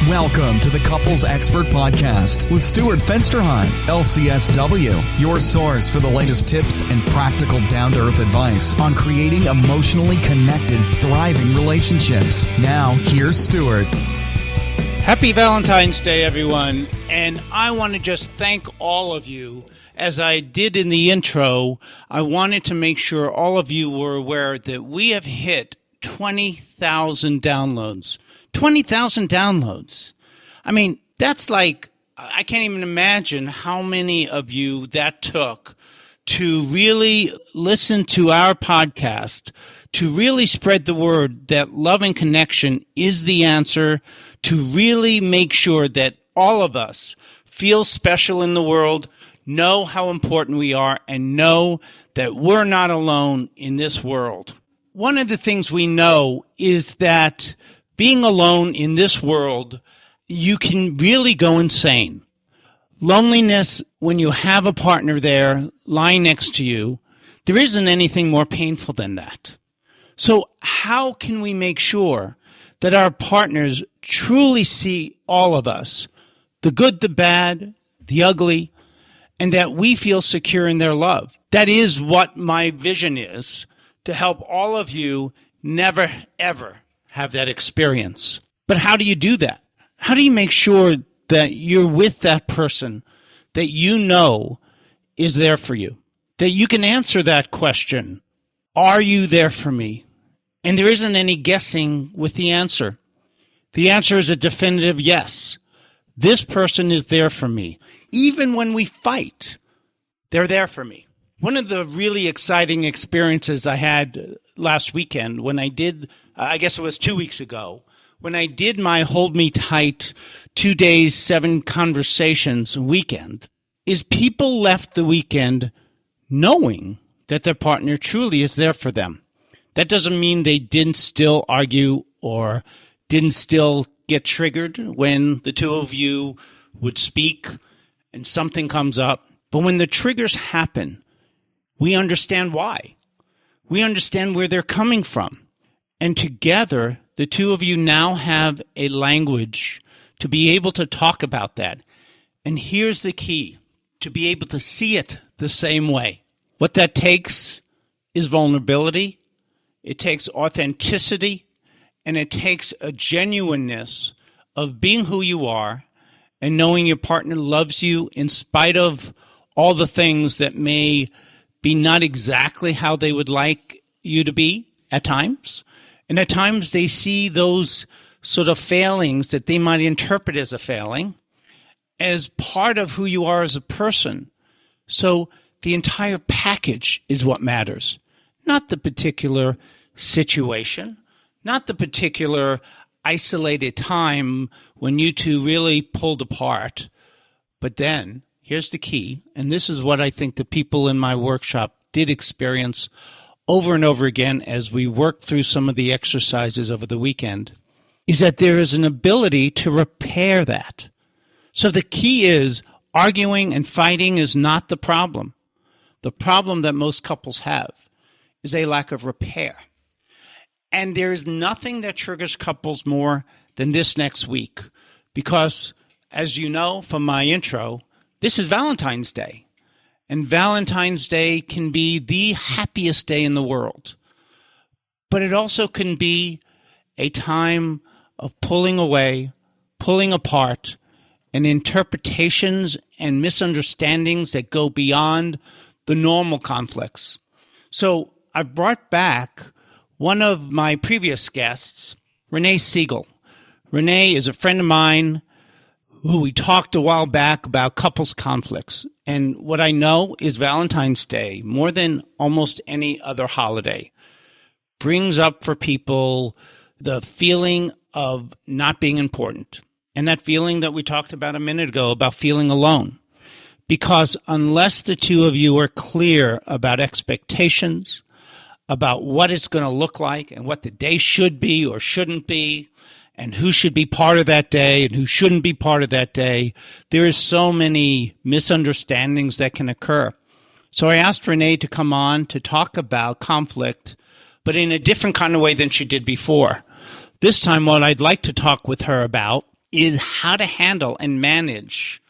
Welcome to the Couples Expert Podcast with Stuart Fensterheim, LCSW, your source for the latest tips and practical down-to-earth advice on creating emotionally connected, thriving relationships. Now, here's Stuart. Happy Valentine's Day, everyone. And I want to just thank all of you. As I did in the intro, I wanted to make sure all of you were aware that we have hit 20,000 downloads. 20,000 downloads. I mean, that's like, I can't even imagine how many of you that took to really listen to our podcast, to really spread the word that love and connection is the answer, to really make sure that all of us feel special in the world, know how important we are, and know that we're not alone in this world. One of the things we know is that being alone in this world, you can really go insane. Loneliness, when you have a partner there lying next to you, there isn't anything more painful than that. So how can we make sure that our partners truly see all of us, the good, the bad, the ugly, and that we feel secure in their love? That is what my vision is, to help all of you never, ever have that experience. But how do you do that? How do you make sure that you're with that person that you know is there for you? That you can answer that question, are you there for me? And there isn't any guessing with the answer. The answer is a definitive yes. This person is there for me. Even when we fight, they're there for me. One of the really exciting experiences I had last weekend when I did, I guess it was 2 weeks ago, when I did my Hold Me Tight 2 days, 7 conversations weekend, is people left the weekend knowing that their partner truly is there for them. That doesn't mean they didn't still argue or didn't still get triggered when the two of you would speak and something comes up. But when the triggers happen, we understand why. We understand where they're coming from. And together, the two of you now have a language to be able to talk about that. And here's the key, to be able to see it the same way. What that takes is vulnerability. It takes authenticity. And it takes a genuineness of being who you are and knowing your partner loves you in spite of all the things that may be not exactly how they would like you to be at times. And at times they see those sort of failings that they might interpret as a failing as part of who you are as a person. So the entire package is what matters, not the particular situation, not the particular isolated time when you two really pulled apart. But then, here's the key, and this is what I think the people in my workshop did experience over and over again as we worked through some of the exercises over the weekend, is that there is an ability to repair that. So the key is arguing and fighting is not the problem. The problem that most couples have is a lack of repair. And there's nothing that triggers couples more than this next week because, as you know from my intro, this is Valentine's Day. And Valentine's Day can be the happiest day in the world. But it also can be a time of pulling away, pulling apart, and interpretations and misunderstandings that go beyond the normal conflicts. So I brought back one of my previous guests, Renee Segal. Renee is a friend of mine who we talked a while back about couples conflicts. And what I know is Valentine's Day, more than almost any other holiday, brings up for people the feeling of not being important. And that feeling that we talked about a minute ago about feeling alone. Because unless the two of you are clear about expectations, about what it's going to look like and what the day should be or shouldn't be, and who should be part of that day and who shouldn't be part of that day, there is so many misunderstandings that can occur. So I asked Renee to come on to talk about conflict, but in a different kind of way than she did before. This time, what I'd like to talk with her about is how to handle and manage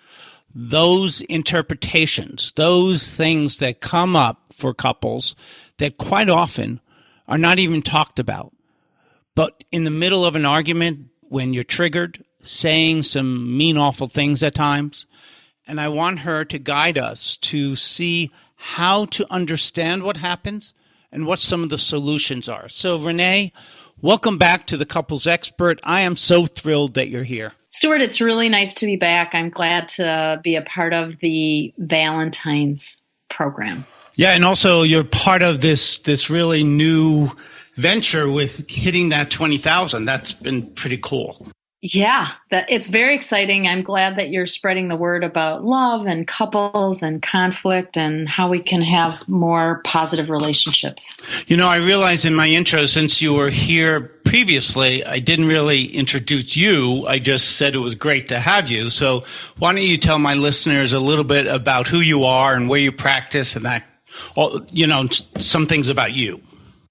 those interpretations, those things that come up for couples that quite often are not even talked about. But in the middle of an argument, when you're triggered, saying some mean, awful things at times, and I want her to guide us to see how to understand what happens and what some of the solutions are. So, Renee, welcome back to the Couples Expert. I am so thrilled that you're here. Stuart, it's really nice to be back. I'm glad to be a part of the Valentines program. Yeah, and also you're part of this really new venture with hitting that 20,000. That's been pretty cool. Yeah, it's very exciting. I'm glad that you're spreading the word about love and couples and conflict and how we can have more positive relationships. You know, I realized in my intro, since you were here previously, I didn't really introduce you. I just said it was great to have you. So why don't you tell my listeners a little bit about who you are and where you practice and that, you know, some things about you.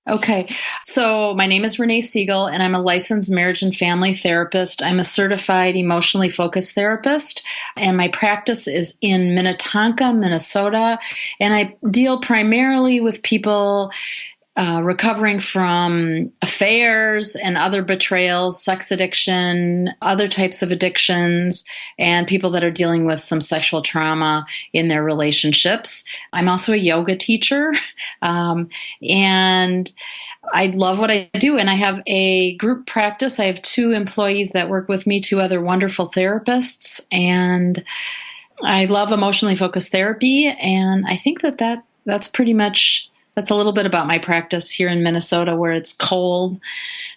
Okay. So my name is Renee Segal, and I'm a licensed marriage and family therapist. I'm a certified emotionally focused therapist, and my practice is in Minnetonka, Minnesota, and I deal primarily with people recovering from affairs and other betrayals, sex addiction, other types of addictions, and people that are dealing with some sexual trauma in their relationships. I'm also a yoga teacher, and I love what I do. And I have a group practice. I have 2 employees that work with me, 2 other wonderful therapists, and I love emotionally focused therapy. And I think that's pretty much. That's a little bit about my practice here in Minnesota, where it's cold.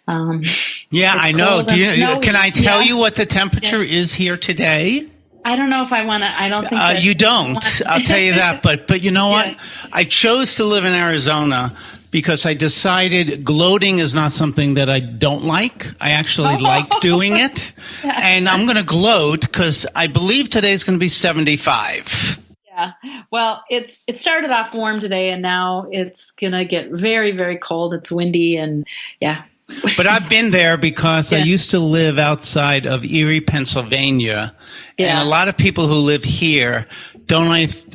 Yeah, I know. Can I tell you what the temperature is here today? I don't know if I want to. I don't think you don't. I'll tell you that. But you know what? I chose to live in Arizona because I decided gloating is not something that I don't like. I actually like doing it, and I'm going to gloat because I believe today is going to be 75. Yeah. Well, it started off warm today, and now it's going to get very, very cold. It's windy, and yeah. But I've been there because I used to live outside of Erie, Pennsylvania. Yeah. And a lot of people who live here don't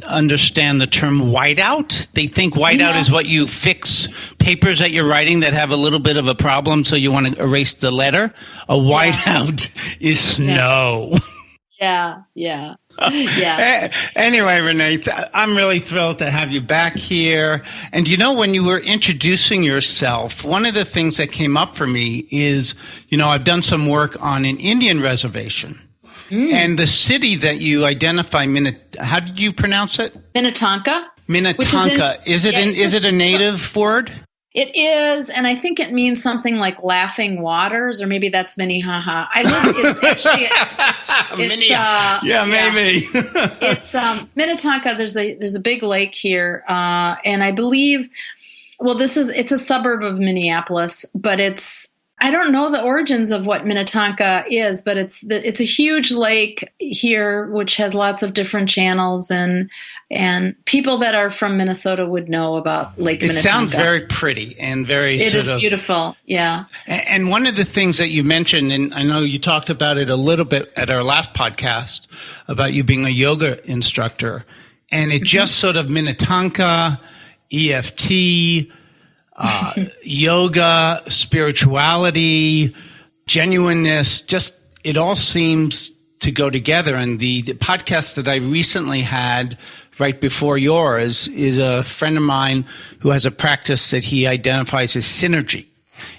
understand the term whiteout. They think whiteout is what you fix papers that you're writing that have a little bit of a problem, so you want to erase the letter. A whiteout is snow. Yeah. Yeah. Anyway, Renee, I'm really thrilled to have you back here. And you know, when you were introducing yourself, one of the things that came up for me is, you know, I've done some work on an Indian reservation. And the city that you identify, how did you pronounce it? Minnetonka. Minnetonka. Is it a native word? It is, and I think it means something like laughing waters, or maybe that's Minnehaha. It's actually, maybe. It's Minnetonka. There's a big lake here, and I believe, it's a suburb of Minneapolis, but I don't know the origins of what Minnetonka is, but it's a huge lake here, which has lots of different channels, and people that are from Minnesota would know about Lake Minnetonka. It sounds very pretty and very It is beautiful, yeah. And one of the things that you mentioned, and I know you talked about it a little bit at our last podcast, about you being a yoga instructor, and it just sort of Minnetonka, EFT, yoga, spirituality, genuineness, just it all seems to go together. And the podcast that I recently had right before yours is a friend of mine who has a practice that he identifies as synergy.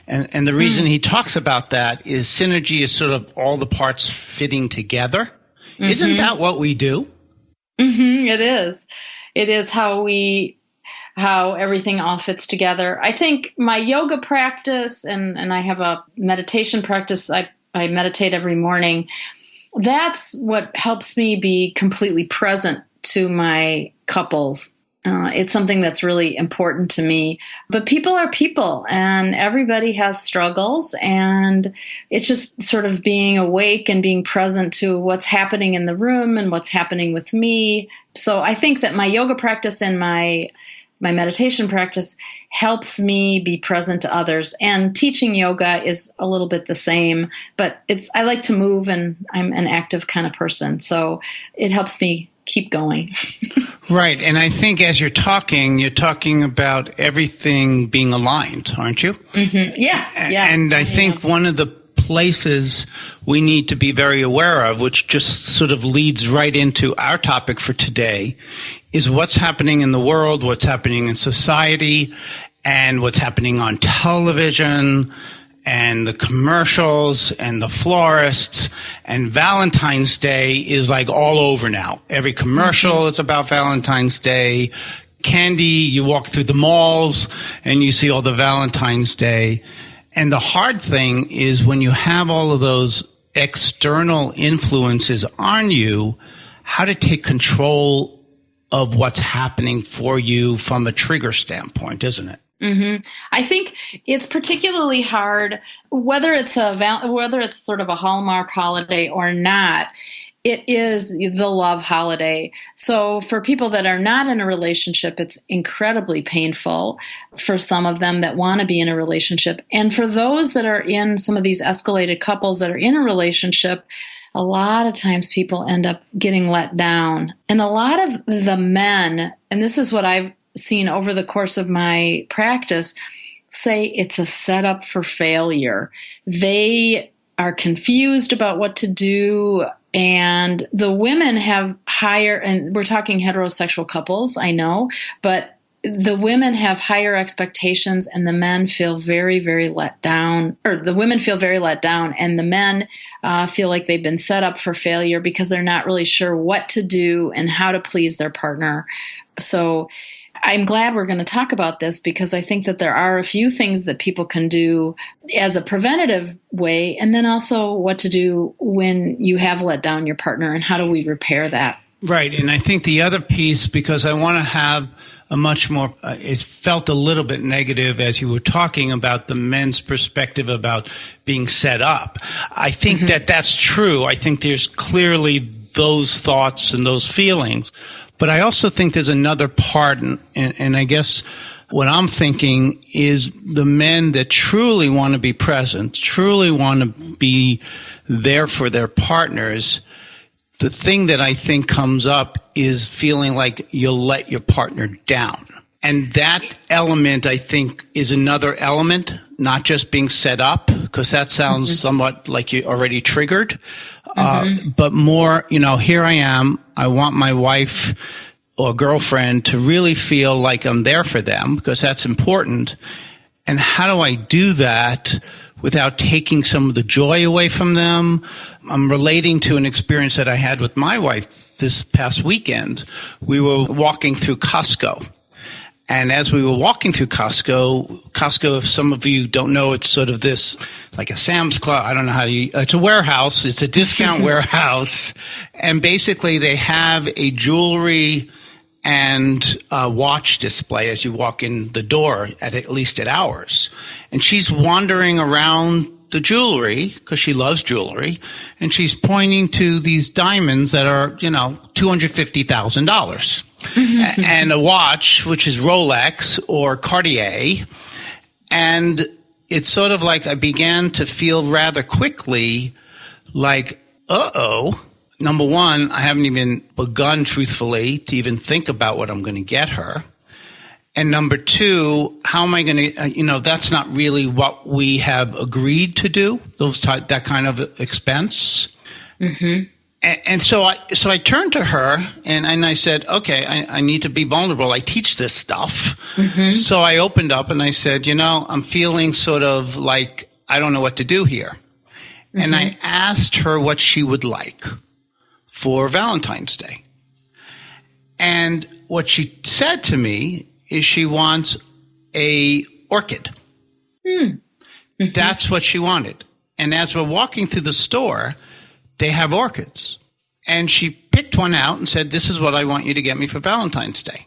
And the reason he talks about that is synergy is sort of all the parts fitting together. Isn't that what we do? It is. It is how everything all fits together. I think my yoga practice, and I have a meditation practice, I meditate every morning. That's what helps me be completely present to my couples. It's something that's really important to me. But people are people, and everybody has struggles, and it's just sort of being awake and being present to what's happening in the room and what's happening with me. So I think that my yoga practice and my my meditation practice helps me be present to others. And teaching yoga is a little bit the same, but I like to move, and I'm an active kind of person. So it helps me keep going. Right. And I think as you're talking about everything being aligned, aren't you? Mm-hmm. Yeah. And I think one of the places we need to be very aware of, which just sort of leads right into our topic for today, is what's happening in the world, what's happening in society, and what's happening on television, and the commercials, and the florists, and Valentine's Day is like all over now. Every commercial is about Valentine's Day. Candy, you walk through the malls, and you see all the Valentine's Day. And the hard thing is when you have all of those external influences on you, how to take control of what's happening for you from a trigger standpoint, isn't it? Mm-hmm. I think it's particularly hard, whether it's sort of a Hallmark holiday or not. It is the love holiday. So for people that are not in a relationship, it's incredibly painful for some of them that want to be in a relationship. And for those that are in some of these escalated couples that are in a relationship, a lot of times people end up getting let down. And a lot of the men, and this is what I've seen over the course of my practice, say it's a setup for failure. They are confused about what to do. And the women have higher, and we're talking heterosexual couples, I know, but the women have higher expectations and the men feel very, very let down, or the women feel very let down, and the men feel like they've been set up for failure because they're not really sure what to do and how to please their partner. So I'm glad we're going to talk about this because I think that there are a few things that people can do as a preventative way, and then also what to do when you have let down your partner and how do we repair that. Right. And I think the other piece, because I want to have a much more, it felt a little bit negative as you were talking about the men's perspective about being set up. I think that that's true. I think there's clearly those thoughts and those feelings. But I also think there's another part, and I guess what I'm thinking is the men that truly want to be present, truly want to be there for their partners, the thing that I think comes up is feeling like you'll let your partner down. And that element, I think, is another element, not just being set up, because that sounds somewhat like you already triggered, but more, here I am. I want my wife or girlfriend to really feel like I'm there for them, because that's important. And how do I do that without taking some of the joy away from them? I'm relating to an experience that I had with my wife this past weekend. We were walking through Costco. And as we were walking through Costco, if some of you don't know, it's sort of this, like a Sam's Club. I don't know it's a warehouse. It's a discount warehouse. And basically they have a jewelry and a watch display as you walk in the door at least at ours. And she's wandering around the jewelry because she loves jewelry. And she's pointing to these diamonds that are, $250,000. And a watch, which is Rolex or Cartier. And it's sort of like I began to feel rather quickly like, number one, I haven't even begun truthfully to even think about what I'm going to get her. And number two, how am I going to, that's not really what we have agreed to do, that kind of expense. And so I turned to her and I said, okay, I need to be vulnerable. I teach this stuff. So I opened up and I said, I'm feeling sort of like I don't know what to do here. And I asked her what she would like for Valentine's Day. And what she said to me is she wants a orchid. That's what she wanted. And as we're walking through the store, they have orchids. And she picked one out and said, this is what I want you to get me for Valentine's Day.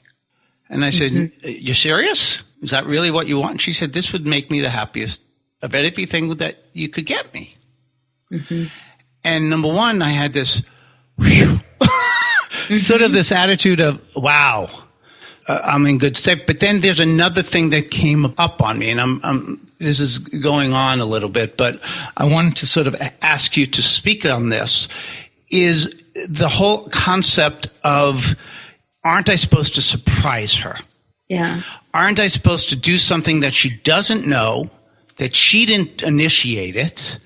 And I said, you're serious? Is that really what you want? And she said, this would make me the happiest of everything that you could get me. And number one, I had this sort of this attitude of, wow, I'm in good shape. But then there's another thing that came up on me, and this is going on a little bit, but I wanted to sort of ask you to speak on this, is the whole concept of, aren't I supposed to surprise her? Yeah. Aren't I supposed to do something that she doesn't know, that she didn't initiate it,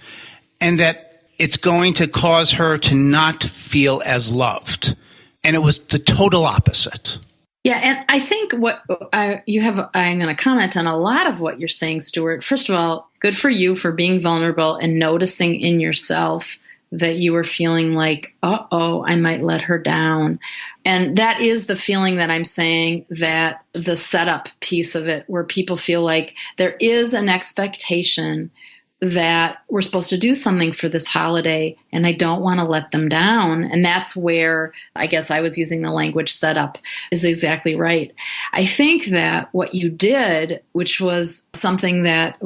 and that it's going to cause her to not feel as loved? And it was the total opposite. Yeah, and I think I'm going to comment on a lot of what you're saying, Stuart. First of all, good for you for being vulnerable and noticing in yourself that you were feeling like, I might let her down. And that is the feeling that I'm saying, that the setup piece of it, where people feel like there is an expectation that we're supposed to do something for this holiday, and I don't want to let them down. And that's where I guess I was using the language setup is exactly right. I think that what you did, which was something that,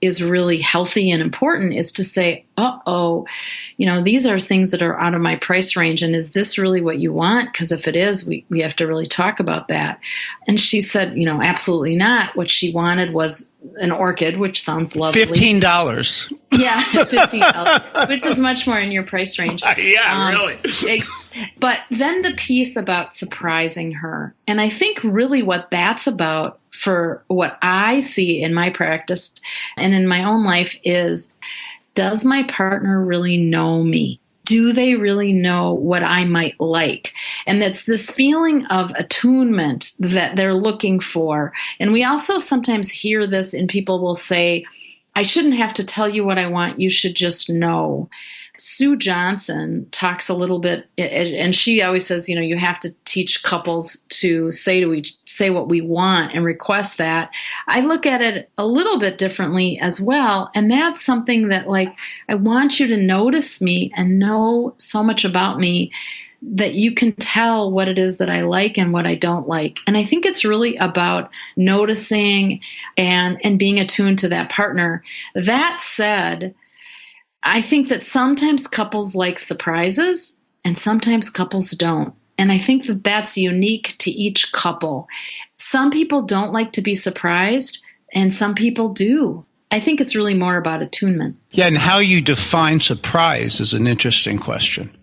is really healthy and important, is to say, these are things that are out of my price range. And is this really what you want? Because if it is, we have to really talk about that. And she said, absolutely not. What she wanted was an orchid, which sounds lovely. $15. Yeah, $15, which is much more in your price range. Really. But then the piece about surprising her. And I think really what that's about, for what I see in my practice and in my own life, is, does my partner really know me? Do they really know what I might like? And that's this feeling of attunement that they're looking for. And we also sometimes hear this, and people will say, I shouldn't have to tell you what I want. You should just know. Sue Johnson talks a little bit, and she always says, you have to teach couples to say what we want and request that. I look at it a little bit differently as well. And that's something that, like, I want you to notice me and know so much about me that you can tell what it is that I like and what I don't like. And I think it's really about noticing and being attuned to that partner. That said, I think that sometimes couples like surprises and sometimes couples don't. And I think that that's unique to each couple. Some people don't like to be surprised, and some people do. I think it's really more about attunement. Yeah, and how you define surprise is an interesting question.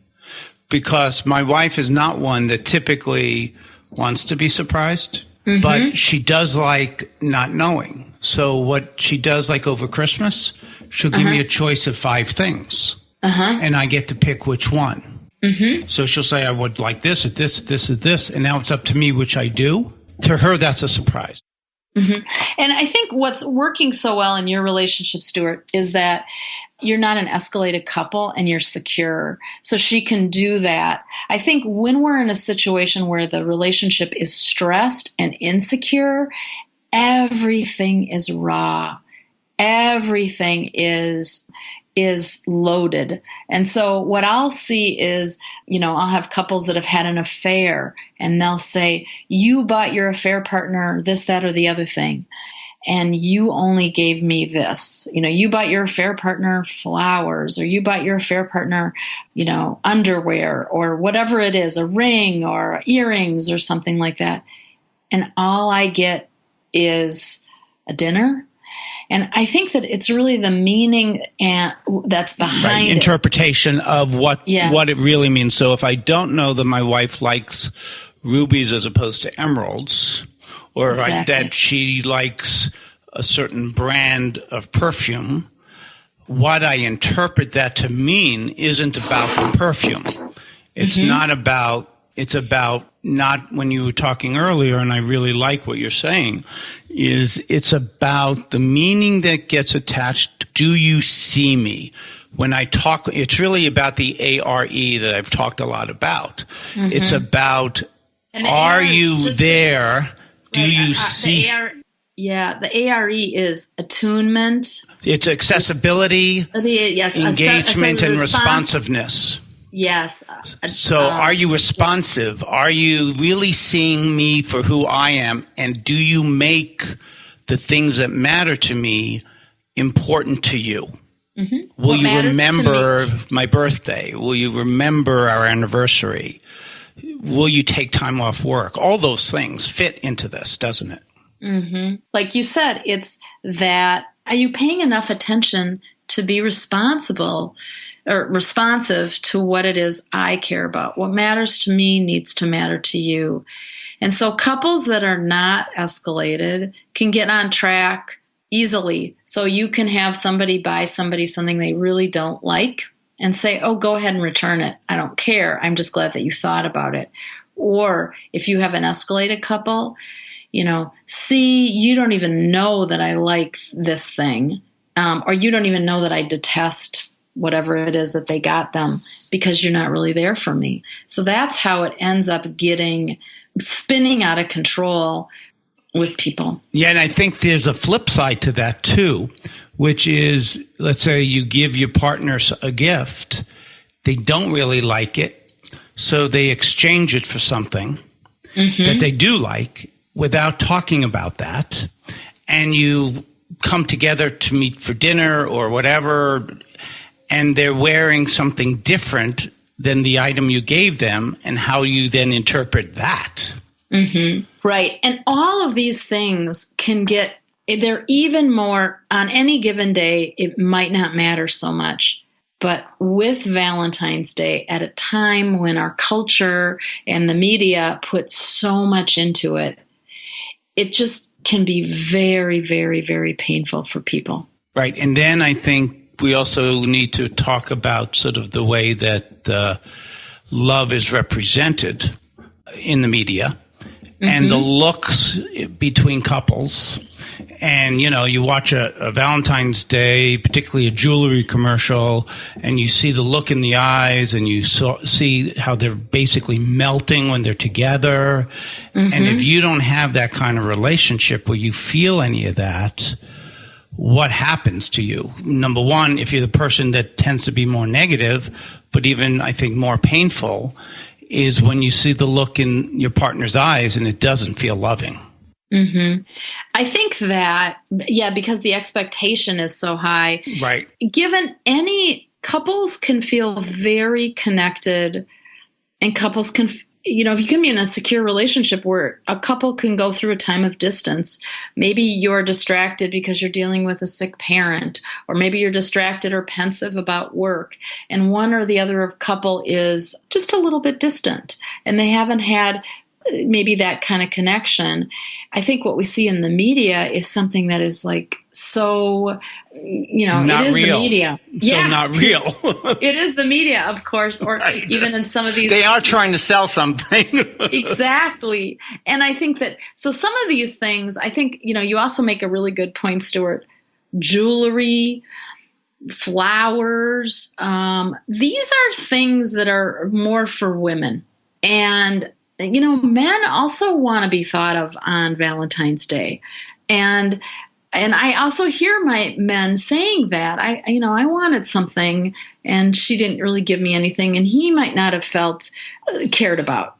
Because my wife is not one that typically wants to be surprised, but she does like not knowing. So what she does, like over Christmas, she'll give me a choice of 5 things, and I get to pick which one. So she'll say, I would like this, or this, this, or this, and now it's up to me which I do. To her, that's a surprise. And I think what's working so well in your relationship, Stuart, is that you're not an escalated couple and you're secure. So she can do that. I think when we're in a situation where the relationship is stressed and insecure, everything is raw. Everything is loaded. And so what I'll see is, I'll have couples that have had an affair, and they'll say, you bought your affair partner this, that, or the other thing, and you only gave me this. You bought your affair partner flowers, or you bought your affair partner, underwear, or whatever it is, a ring or earrings or something like that. And all I get is a dinner. And I think that it's really the meaning that's behind interpretation of what it really means. So if I don't know that my wife likes rubies as opposed to emeralds, or that she likes a certain brand of perfume, what I interpret that to mean isn't about the perfume. It's not about, it's about not, when you were talking earlier, and I really like what you're saying, is it's about the meaning that gets attached. Do you see me? When I talk, it's really about the ARE that I've talked a lot about. It's about, are you there? Do you see? The ARE is attunement. It's accessibility, engagement, and responsiveness. Yes. So are you responsive? Yes. Are you really seeing me for who I am? And do you make the things that matter to me important to you? Will you remember my birthday? Will you remember our anniversary? will you take time off work? All those things fit into this, doesn't it? Mm-hmm. Like you said, it's that, are you paying enough attention to be responsible or responsive to what it is I care about? What matters to me needs to matter to you. And so couples that are not escalated can get on track easily. So you can have somebody buy somebody something they really don't like and say, oh, go ahead and return it. I don't care. I'm just glad that you thought about it. Or if you have an escalated couple, see, you don't even know that I like this thing, or you don't even know that I detest whatever it is that they got them because you're not really there for me. So that's how it ends up spinning out of control with people. Yeah, and I think there's a flip side to that too, which is, let's say you give your partners a gift, they don't really like it, so they exchange it for something that they do like without talking about that, and you come together to meet for dinner or whatever, and they're wearing something different than the item you gave them, and how you then interpret that. Mm-hmm. Right. And all of these things they're even more, on any given day, it might not matter so much. But with Valentine's Day, at a time when our culture and the media put so much into it, it just can be very, very, very painful for people. Right. And then I think we also need to talk about sort of the way that love is represented in the media and the looks between couples. And, you watch a Valentine's Day, particularly a jewelry commercial, and you see the look in the eyes, and you see how they're basically melting when they're together. And if you don't have that kind of relationship where you feel any of that, what happens to you? Number one, if you're the person that tends to be more negative, but even, I think, more painful, is when you see the look in your partner's eyes and it doesn't feel loving. Mm-hmm. I think that, because the expectation is so high. Right. Given couples can feel very connected, and couples can, if you can be in a secure relationship where a couple can go through a time of distance, maybe you're distracted because you're dealing with a sick parent, or maybe you're distracted or pensive about work, and one or the other couple is just a little bit distant and they haven't had maybe that kind of connection. I think what we see in the media is something that is like so, not it is real. The media. So not real. It is the media, of course, or right. Even in some of these. They are trying to sell something. Exactly. And I think so some of these things, I think, you also make a really good point, Stuart. Jewelry, flowers, these are things that are more for women. And men also want to be thought of on Valentine's Day. And I also hear my men saying that I wanted something and she didn't really give me anything, and he might not have felt cared about,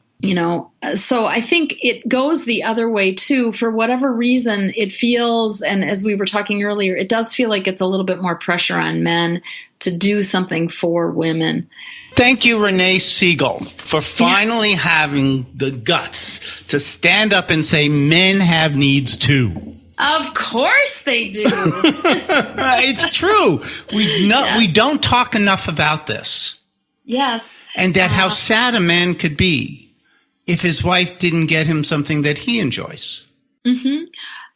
So I think it goes the other way too. For whatever reason, it feels, and as we were talking earlier, it does feel like it's a little bit more pressure on men to do something for women. Thank you, Renee Segal, for finally having the guts to stand up and say men have needs too. Of course they do. It's true. We don't talk enough about this. Yes. And that how sad a man could be if his wife didn't get him something that he enjoys. Mm-hmm.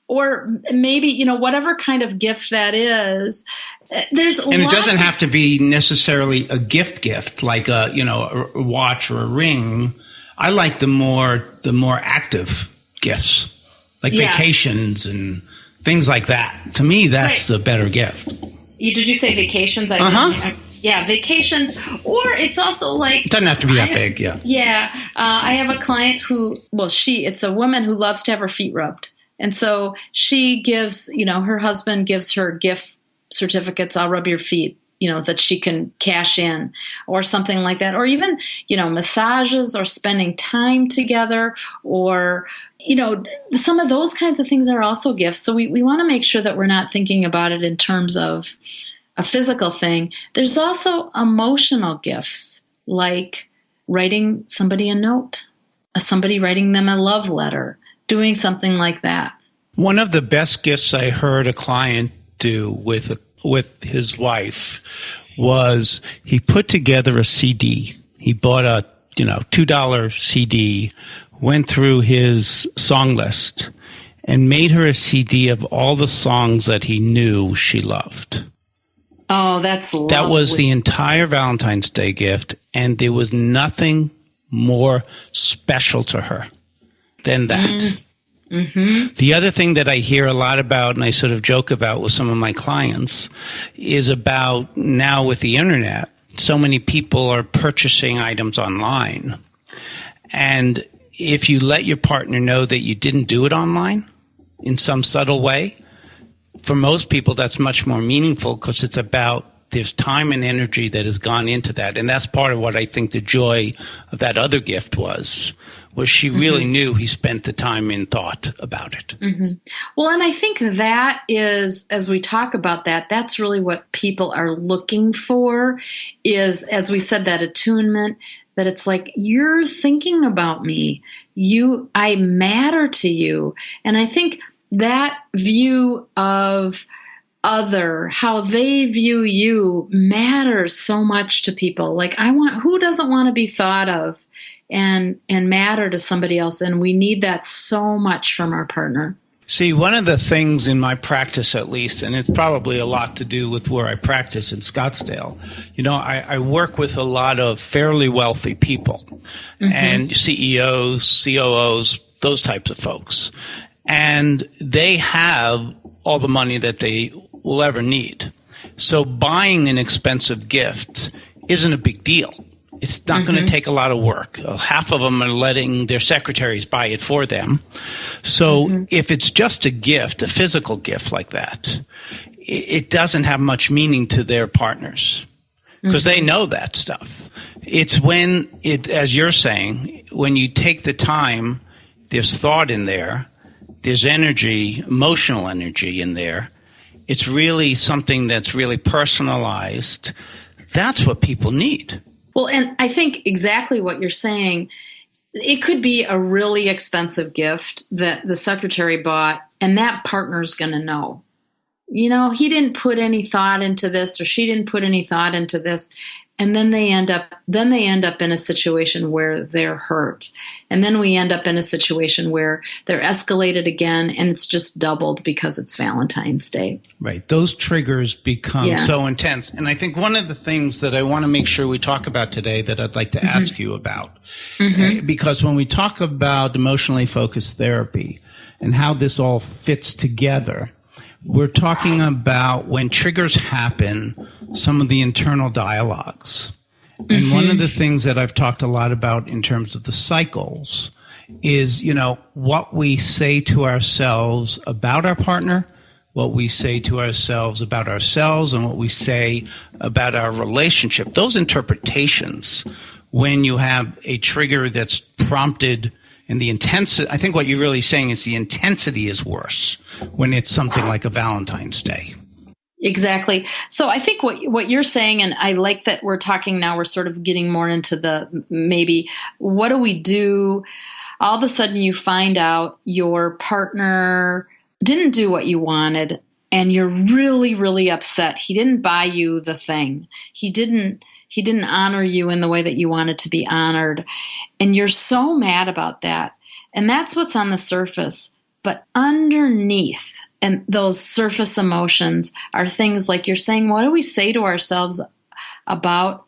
Or maybe, whatever kind of gift that is. And it doesn't have to be necessarily a gift like a watch or a ring. I like the more active gifts, like vacations and things like that. To me, that's the better gift. Did you say vacations? Vacations. Or it's also like, it doesn't have to be that big. Yeah. Yeah. I have a client it's a woman who loves to have her feet rubbed. And so she gives, her husband gives her gift certificates. I'll rub your feet, that she can cash in or something like that. Or even, massages or spending time together, or, some of those kinds of things are also gifts. So we want to make sure that we're not thinking about it in terms of a physical thing. There's also emotional gifts, like writing somebody a note, somebody writing them a love letter, doing something like that. One of the best gifts I heard a client do with his wife was he put together a CD. He bought a $2 CD, went through his song list, and made her a CD of all the songs that he knew she loved. Oh, that's lovely. That was the entire Valentine's Day gift, and there was nothing more special to her than that. Mm-hmm. The other thing that I hear a lot about, and I sort of joke about with some of my clients, is about now with the internet, so many people are purchasing items online. And if you let your partner know that you didn't do it online in some subtle way, for most people that's much more meaningful because it's about there's time and energy that has gone into that. And that's part of what I think the joy of that other gift was she really knew he spent the time and thought about it. Mm-hmm. Well, and I think that is, as we talk about that, that's really what people are looking for is, as we said, that attunement, that it's like, you're thinking about me. I matter to you. And I think that view of how they view you matters so much to people. Like, who doesn't want to be thought of and matter to somebody else? And we need that so much from our partner. See, one of the things in my practice, at least, and it's probably a lot to do with where I practice in Scottsdale, I work with a lot of fairly wealthy people and CEOs, COOs, those types of folks. And they have all the money that they will ever need. So buying an expensive gift isn't a big deal. It's not going to take a lot of work. Half of them are letting their secretaries buy it for them. So if it's just a gift, a physical gift like that, it doesn't have much meaning to their partners because they know that stuff. It's when as you're saying, when you take the time, there's thought in there, there's energy, emotional energy in there. It's really something that's really personalized. That's what people need. Well, and I think exactly what you're saying, it could be a really expensive gift that the secretary bought, and that partner's going to know. He didn't put any thought into this, or she didn't put any thought into this. And then they end up in a situation where they're hurt. And then we end up in a situation where they're escalated again, and it's just doubled because it's Valentine's Day. Right. Those triggers become so intense. And I think one of the things that I want to make sure we talk about today that I'd like to ask you about, because when we talk about emotionally focused therapy and how this all fits together, we're talking about when triggers happen, some of the internal dialogues. And one of the things that I've talked a lot about in terms of the cycles is, what we say to ourselves about our partner, what we say to ourselves about ourselves, and what we say about our relationship. Those interpretations, when you have a trigger that's prompted and the intensity, I think what you're really saying is the intensity is worse when it's something like a Valentine's Day. Exactly. So I think what you're saying, and I like that we're talking now, we're sort of getting more into the maybe what do we do? All of a sudden you find out your partner didn't do what you wanted and you're really, really upset. He didn't buy you the thing. He didn't honor you in the way that you wanted to be honored. And you're so mad about that. And that's what's on the surface. But underneath, and those surface emotions are things like you're saying, what do we say to ourselves about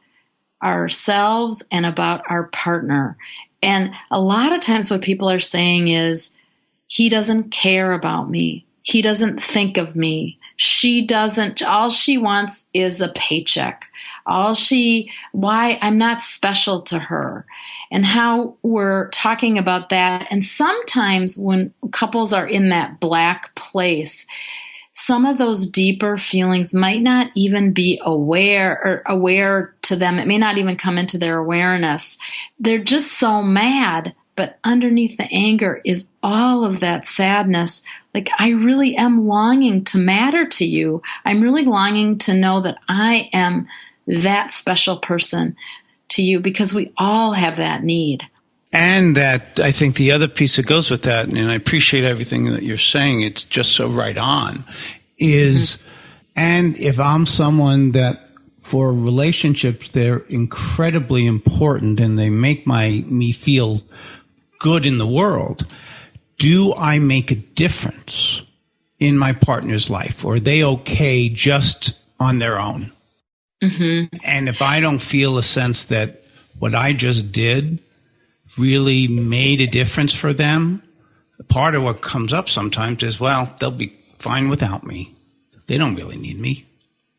ourselves and about our partner? And a lot of times what people are saying is, he doesn't care about me. He doesn't think of me. She doesn't, all she wants is a paycheck. Why I'm not special to her. And how we're talking about that. And sometimes when couples are in that black place, some of those deeper feelings might not even be aware to them. It may not even come into their awareness. They're just so mad. But underneath the anger is all of that sadness. Like, I really am longing to matter to you. I'm really longing to know that I am that special person. to you, because we all have that need. And that, I think the other piece that goes with that, and I appreciate everything that you're saying, it's just so right on, is, and if I'm someone that for relationships, they're incredibly important and they make me feel good in the world, do I make a difference in my partner's life, or are they okay just on their own? Mm-hmm. And if I don't feel a sense that what I just did really made a difference for them, part of what comes up sometimes is, well, they'll be fine without me. They don't really need me.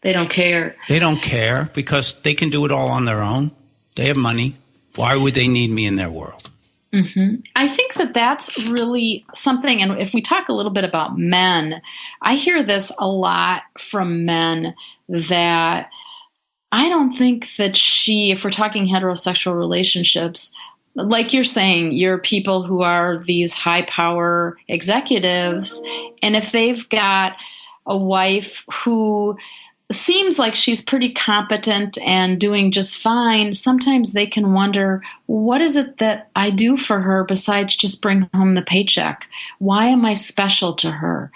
They don't care. They don't care because they can do it all on their own. They have money. Why would they need me in their world? Mm-hmm. I think that that's really something, and if we talk a little bit about men, I hear this a lot from men, that I don't think that if we're talking heterosexual relationships, like you're saying, you're people who are these high power executives, and if they've got a wife who seems like she's pretty competent and doing just fine, sometimes they can wonder, what is it that I do for her besides just bring home the paycheck? Why am I special to her?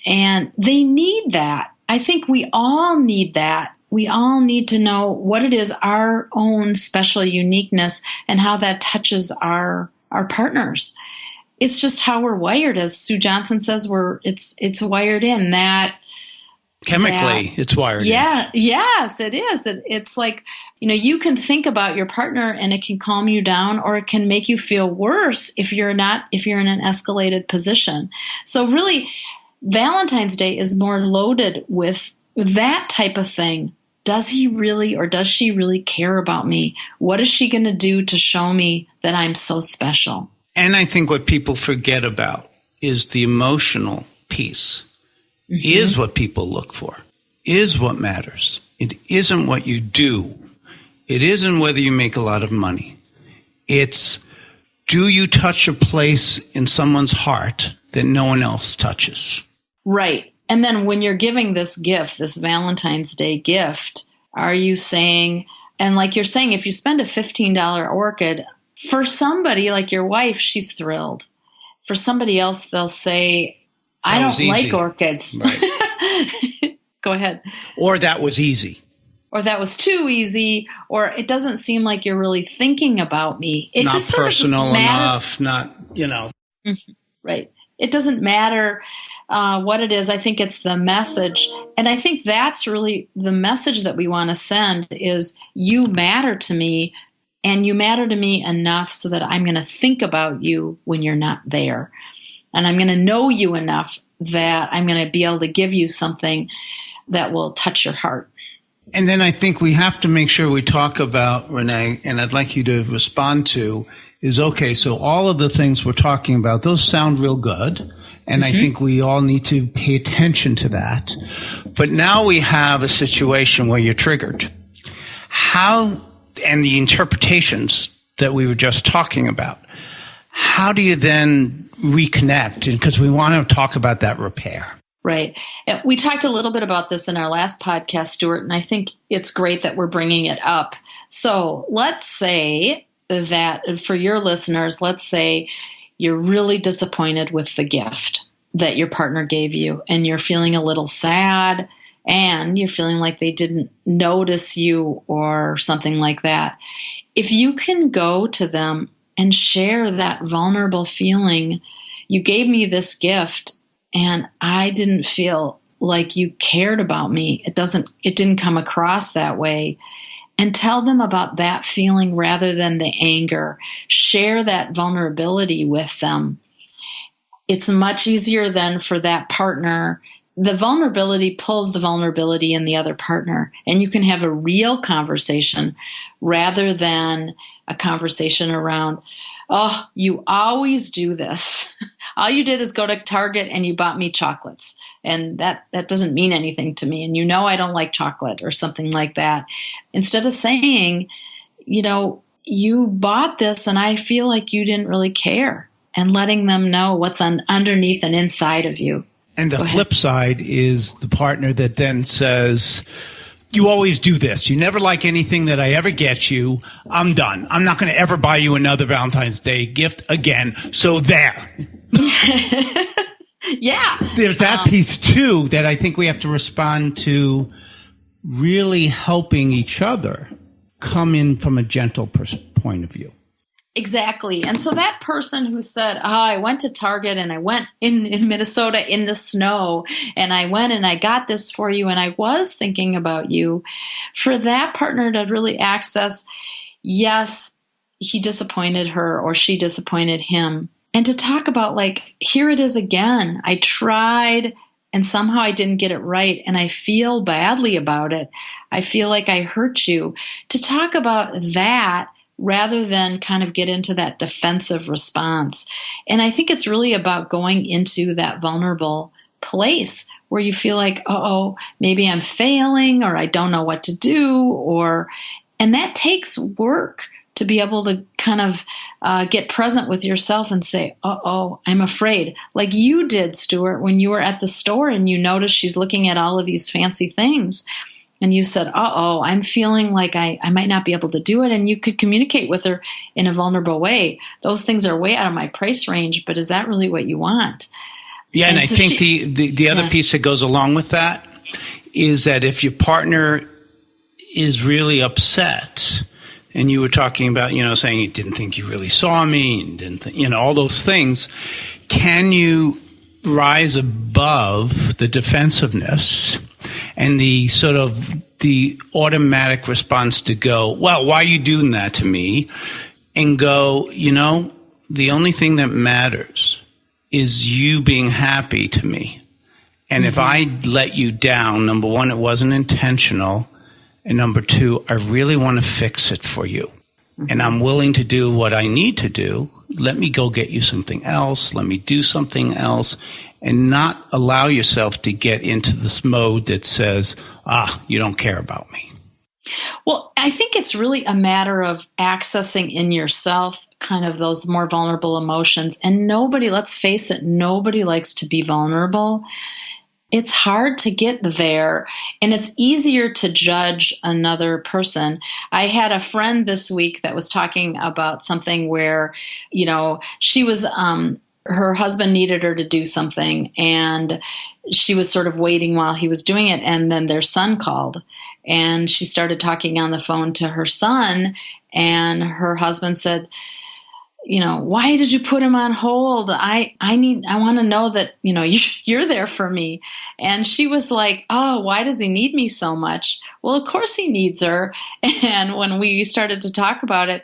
And they need that. I think we all need that. We all need to know what it is, our own special uniqueness, and how that touches our partners. It's just how we're wired. As Sue Johnson says, it's wired in that. Chemically, it's wired in. Yes, it is. It's like, you can think about your partner and it can calm you down, or it can make you feel worse if you're in an escalated position. So really, Valentine's Day is more loaded with that type of thing. Does he really, or does she really care about me? What is she going to do to show me that I'm so special? And I think what people forget about is the emotional piece. Mm-hmm. Is what people look for, is what matters. It isn't what you do. It isn't whether you make a lot of money. It's, do you touch a place in someone's heart that no one else touches? Right. And then when you're giving this gift, this Valentine's Day gift, are you saying, and like you're saying, if you spend a $15 orchid, for somebody like your wife, she's thrilled. For somebody else, they'll say, I don't like orchids. Right. Go ahead. Or that was easy. Or that was too easy. Or it doesn't seem like you're really thinking about me. It not just personal sort of matters. Enough, not, Mm-hmm. Right. It doesn't matter what it is. I think it's the message. And I think that's really the message that we want to send is, you matter to me, and you matter to me enough so that I'm going to think about you when you're not there. And I'm going to know you enough that I'm going to be able to give you something that will touch your heart. And then I think we have to make sure we talk about, Renee, and I'd like you to respond to, is, okay, so all of the things we're talking about, those sound real good. And I think we all need to pay attention to that. But now we have a situation where you're triggered. How, and the interpretations that we were just talking about, how do you then reconnect? Because we want to talk about that repair. Right. We talked a little bit about this in our last podcast, Stuart, and I think it's great that we're bringing it up. So let's say that for your listeners, let's say you're really disappointed with the gift that your partner gave you, and you're feeling a little sad, and you're feeling like they didn't notice you or something like that. If you can go to them and share that vulnerable feeling, you gave me this gift and I didn't feel like you cared about me. It didn't come across that way. And tell them about that feeling rather than the anger. Share that vulnerability with them. It's much easier then for that partner. The vulnerability pulls the vulnerability in the other partner, and you can have a real conversation rather than a conversation around, oh, you always do this. All you did is go to Target and you bought me chocolates, and that doesn't mean anything to me, and I don't like chocolate, or something like that. Instead of saying, you bought this and I feel like you didn't really care, and letting them know what's underneath and inside of you. And the flip side is the partner that then says, you always do this. You never like anything that I ever get you. I'm done. I'm not going to ever buy you another Valentine's Day gift again. So there. Yeah. There's that piece too that I think we have to respond to, really helping each other come in from a gentle point of view. Exactly. And so that person who said, I went to Target and I went in Minnesota in the snow and I went and I got this for you and I was thinking about you, for that partner to really access, yes, he disappointed her or she disappointed him. And to talk about, like, here it is again. I tried and somehow I didn't get it right and I feel badly about it. I feel like I hurt you. To talk about that rather than kind of get into that defensive response. And I think it's really about going into that vulnerable place where you feel like, maybe I'm failing or I don't know what to do, and that takes work to be able to kind of get present with yourself and say, I'm afraid. Like you did, Stuart, when you were at the store and you noticed she's looking at all of these fancy things. And you said, I'm feeling like I might not be able to do it. And you could communicate with her in a vulnerable way. Those things are way out of my price range, but is that really what you want? Yeah, and I so think the other piece that goes along with that is that if your partner is really upset, and you were talking about, saying you didn't think you really saw me, and didn't all those things, can you rise above the defensiveness and the sort of the automatic response to go, well, why are you doing that to me? And go, the only thing that matters is you being happy to me. And if I let you down, number one, it wasn't intentional. And number two, I really want to fix it for you. And I'm willing to do what I need to do. Let me go get you something else. Let me do something else. And not allow yourself to get into this mode that says, you don't care about me. Well, I think it's really a matter of accessing in yourself kind of those more vulnerable emotions. And let's face it, nobody likes to be vulnerable. It's hard to get there, and it's easier to judge another person. I had a friend this week that was talking about something where, she was her husband needed her to do something, and she was sort of waiting while he was doing it, and then their son called, and she started talking on the phone to her son, and her husband said, why did you put him on hold? I want to know that, you're there for me. And she was like, why does he need me so much? Well, of course he needs her. And when we started to talk about it,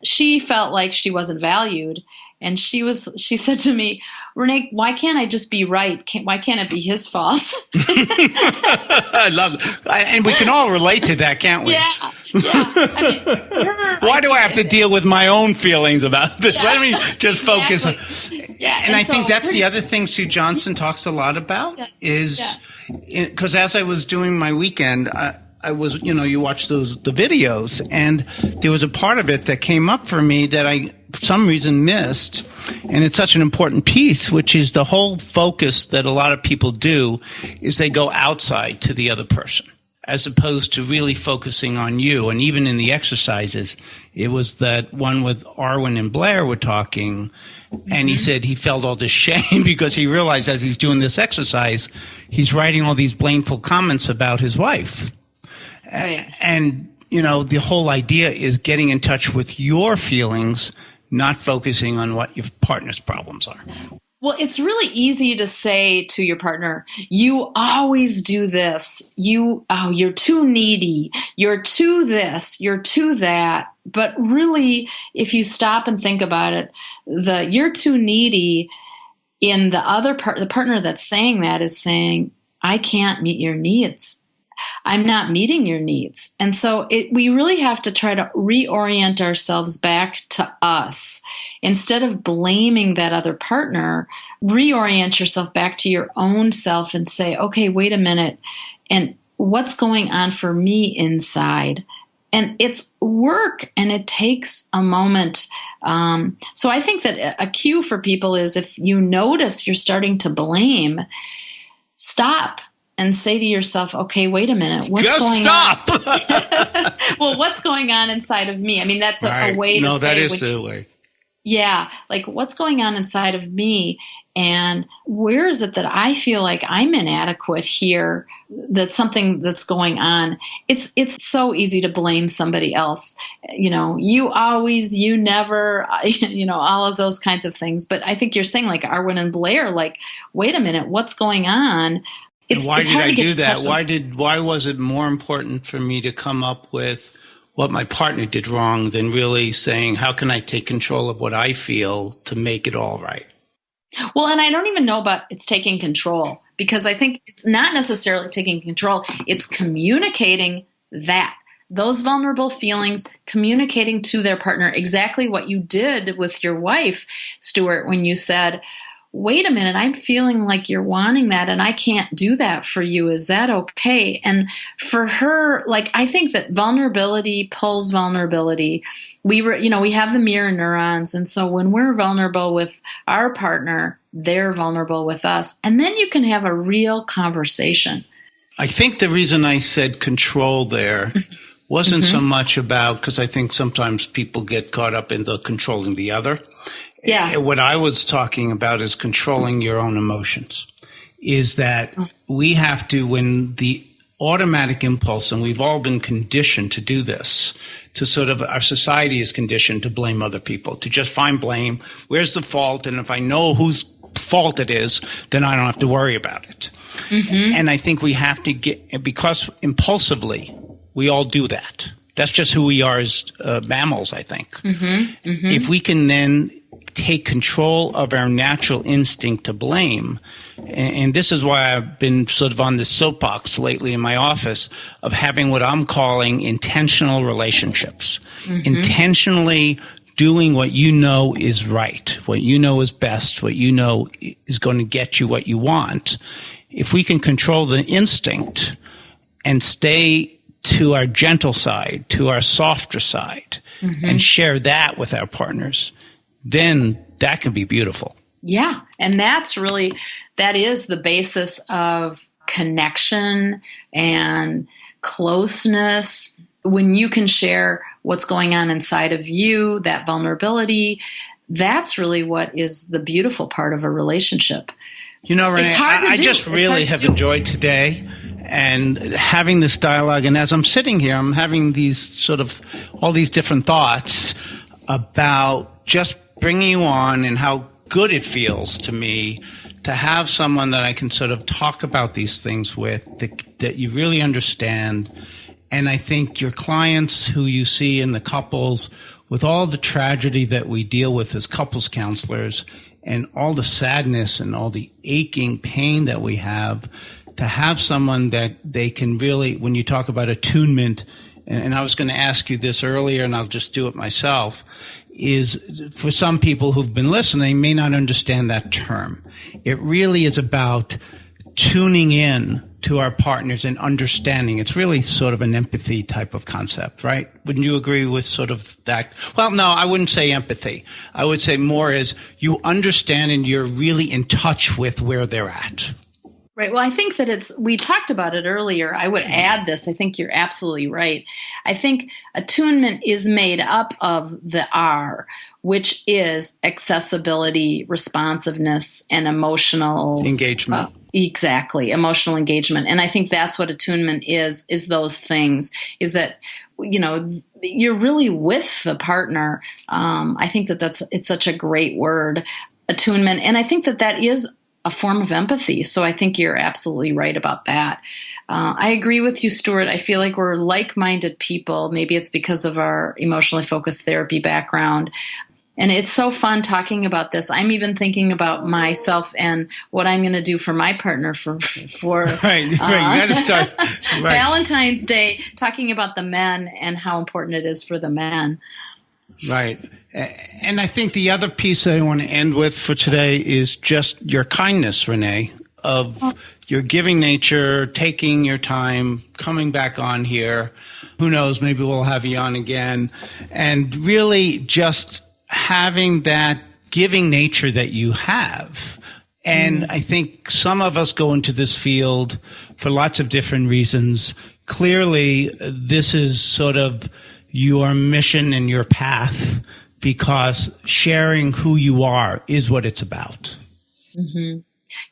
she felt like she wasn't valued. And she said to me, Renee, why can't I just be right? Why can't it be his fault? I love it. And we can all relate to that, can't we? Yeah. Why do I have to deal with my own feelings about this? Yeah. Let me just focus on. Yeah. And I think that's the other thing Sue Johnson talks a lot about is because as I was doing my weekend, I was, you watch the videos, and there was a part of it that came up for me that I, for some reason, missed. And it's such an important piece, which is the whole focus that a lot of people do is they go outside to the other person, as opposed to really focusing on you. And even in the exercises, it was that one with Arwen and Blair were talking, and he said he felt all this shame because he realized as he's doing this exercise, he's writing all these blameful comments about his wife. Right. And, the whole idea is getting in touch with your feelings, not focusing on what your partner's problems are. Well, it's really easy to say to your partner, you always do this. You're too needy. You're too this. You're too that. But really, if you stop and think about it, you're too needy in the other part, the partner that's saying that is saying, I can't meet your needs. I'm not meeting your needs. And so we really have to try to reorient ourselves back to us. Instead of blaming that other partner, reorient yourself back to your own self and say, okay, wait a minute. And what's going on for me inside? And it's work, and it takes a moment. So I think that a cue for people is if you notice you're starting to blame, stop. and say to yourself, okay, wait a minute, what's Just going stop. on? Well, what's going on inside of me? I mean, that's a way to say. No, that is the way. Yeah, like what's going on inside of me, and where is it that I feel like I'm inadequate here? That's something that's going on. It's so easy to blame somebody else. You always, you never, all of those kinds of things. But I think you're saying like Arwen and Blair, like, wait a minute, what's going on? Why did I do that? Why was it more important for me to come up with what my partner did wrong than really saying, how can I take control of what I feel to make it all right? Well, and I don't even know about it's taking control, because I think it's not necessarily taking control. It's communicating those vulnerable feelings, communicating to their partner exactly what you did with your wife, Stuart, when you said, wait a minute, I'm feeling like you're wanting that and I can't do that for you. Is that okay? And for her, like, I think that vulnerability pulls vulnerability. We have the mirror neurons. And so when we're vulnerable with our partner, they're vulnerable with us. And then you can have a real conversation. I think the reason I said control there wasn't so much about, because I think sometimes people get caught up in the controlling the other. Yeah. What I was talking about is controlling your own emotions. Is that we have to, when the automatic impulse, and we've all been conditioned to do this, to sort of, our society is conditioned to blame other people, to just find blame. Where's the fault? And if I know whose fault it is, then I don't have to worry about it. And I think we have to because impulsively, we all do that. That's just who we are as mammals, I think. If we can then take control of our natural instinct to blame. And this is why I've been sort of on this soapbox lately in my office of having what I'm calling intentional relationships. Intentionally doing what you know is right, what you know is best, what you know is going to get you what you want. If we can control the instinct and stay to our gentle side, to our softer side, and share that with our partners, then that can be beautiful. Yeah. And that is the basis of connection and closeness. When you can share what's going on inside of you, that vulnerability, that's really what is the beautiful part of a relationship. Renee, I just really have enjoyed today and having this dialogue. And as I'm sitting here, I'm having these sort of all these different thoughts about just bringing you on and how good it feels to me to have someone that I can sort of talk about these things with, that you really understand. And I think your clients who you see in the couples, with all the tragedy that we deal with as couples counselors and all the sadness and all the aching pain that we have, to have someone that they can really, when you talk about attunement, and I was going to ask you this earlier and I'll just do it myself, is for some people who've been listening may not understand that term. It really is about tuning in to our partners and understanding. It's really sort of an empathy type of concept, right? Wouldn't you agree with sort of that? Well, no, I wouldn't say empathy. I would say more as you understand and you're really in touch with where they're at. Right. Well, I think that we talked about it earlier. I would add this. I think you're absolutely right. I think attunement is made up of the R, which is accessibility, responsiveness, and emotional engagement. Exactly. Emotional engagement. And I think that's what attunement is those things, is that, you're really with the partner. I think it's such a great word, attunement. And I think that is a form of empathy. So I think you're absolutely right about that. I agree with you, Stuart. I feel like we're like-minded people. Maybe it's because of our emotionally focused therapy background. And it's so fun talking about this. I'm even thinking about myself and what I'm going to do for my partner for right. You gotta start, right. Valentine's Day, talking about the men and how important it is for the men. Right. And I think the other piece that I want to end with for today is just your kindness, Renee, of your giving nature, taking your time, coming back on here. Who knows, maybe we'll have you on again. And really just having that giving nature that you have And I think some of us go into this field for lots of different reasons. Clearly, this is sort of your mission and your path, because sharing who you are is what it's about. Mm-hmm.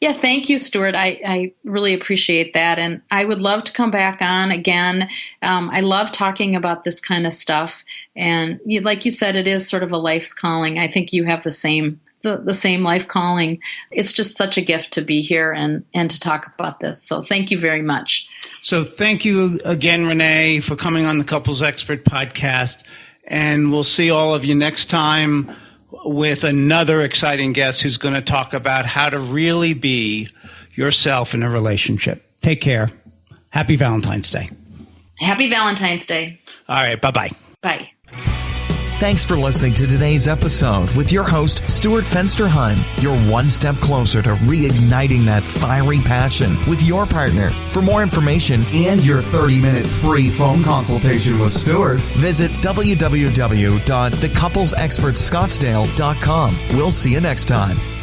Yeah, thank you, Stuart. I really appreciate that. And I would love to come back on again. I love talking about this kind of stuff. And like you said, it is sort of a life's calling. I think you have the same life calling. It's just such a gift to be here and to talk about this. So thank you very much. So thank you again, Renee, for coming on the Couples Expert Podcast. And we'll see all of you next time with another exciting guest who's going to talk about how to really be yourself in a relationship. Take care. Happy Valentine's Day. Happy Valentine's Day. All right. Bye-bye. Bye. Thanks for listening to today's episode with your host, Stuart Fensterheim. You're one step closer to reigniting that fiery passion with your partner. For more information and your 30-minute free phone consultation with Stuart, visit www.thecouplesexpertscottsdale.com. We'll see you next time.